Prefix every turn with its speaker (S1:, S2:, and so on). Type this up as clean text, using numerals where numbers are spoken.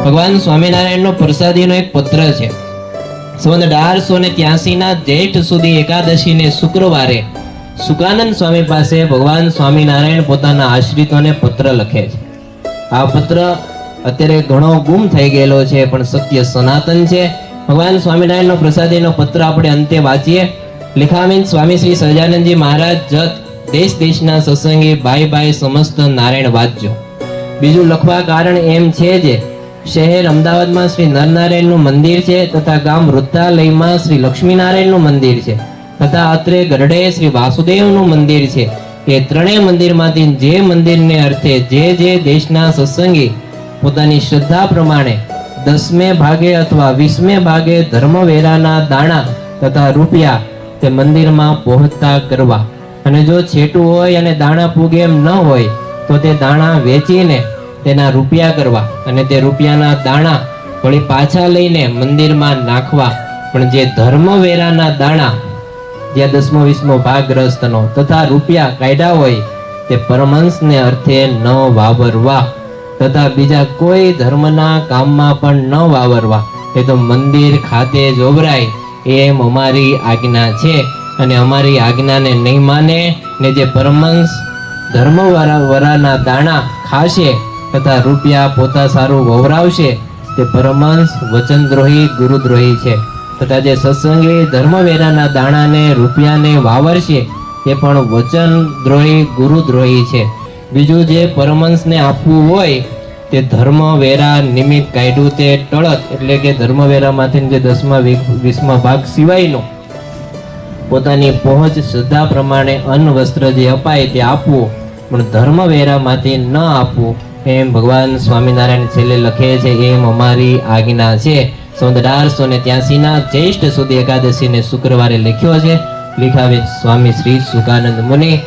S1: ભગવાન સ્વામિનારાયણનો પ્રસાદીનો એક પત્ર છે. સંવત 1883 જેઠ સુધી એકાદશીને શુક્રવારે સુકાનંદ સ્વામી પાસે ભગવાન સ્વામિનારાયણ પોતાના આશ્રિતોને પત્ર લખે છે. આ પત્ર અત્યારે ઘણો ગુમ થઈ ગયેલો છે, પણ સત્ય સનાતન છે. ભગવાન સ્વામિનારાયણનો પ્રસાદીનો પત્ર આપણે અંતે વાંચીએ. લેખામીન સ્વામી શ્રી સહજાનંદજી મહારાજ જત દેશ દેશના સત્સંગી ભાઈ ભાઈ સમસ્ત નારાયણ વાંચજો. બીજું લખવા કારણ એમ છે જે શહેર અમદાવાદમાં શ્રી નરનારાયણનું મંદિર છે, તથા ગામ વૃદ્ધાલયમાં શ્રી લક્ષ્મીનારાયણનું મંદિર છે, તથા અત્રે ગઢડે શ્રી વાસુદેવનું મંદિર છે. એ ત્રણેય મંદિરમાંથી જે મંદિરને અર્થે જે દેશના સત્સંગી પોતાની શ્રદ્ધા પ્રમાણે 10મે ભાગે અથવા 20મે ભાગે ધર્મવેરાના દાણા તથા રૂપિયા તે મંદિરમાં પહોંચતા કરવા, અને જો છેટું હોય અને દાણા પૂગે એમ ન હોય તો તે દાણા વેચીને તેના રૂપિયા કરવા, અને તે રૂપિયાના દાણા વળી પાછા લઈને મંદિરમાં નાખવા. પણ જે ધર્મવેરાના દાણા જે 10મો 20મો ભાગ ગ્રસ્તનો તથા રૂપિયા કાઢ્યા હોય તે પરમહંસને અર્થે ન વાવરવા, તથા બીજા કોઈ ધર્મના કામમાં પણ ન વાવરવા. એ તો મંદિર ખાતે જોવરાય એમ અમારી આજ્ઞા છે. અને અમારી આજ્ઞાને નહીં માને ને જે પરમહંસ ધર્મવરાના દાણા ખાશે તથા રૂપિયા પોતા સારું વવરાવશે તે પરમહંસ વચનદ્રોહી ગુરુદ્રોહી છે. તથા જે સત્સંગી ધર્મવેરાના દાણાને રૂપિયાને વાવરશે તે પણ વચનદ્રોહી ગુરુદ્રોહી છે. બીજું જે પરમહંસને આપવું હોય તે ધર્મવેરા નિમિત્ત કાઢ્યું તે ટળત, એટલે કે ધર્મવેરામાંથી જે 10મા 20મા ભાગ સિવાયનું પોતાની પહોંચ શ્રદ્ધા પ્રમાણે અન્ન વસ્ત્ર જે અપાય તે આપવું, પણ ધર્મવેરામાંથી ન આપવું એમ ભગવાન સ્વામિનારાયણ છેલ્લે લખે છે એમ અમારી આજ્ઞા છે. સંવત 1883 જ્યેષ્ઠ સુધી એકાદશીને શુક્રવારે લખ્યો છે. લેખાવે સ્વામી શ્રી સુકાનંદ મુનિ.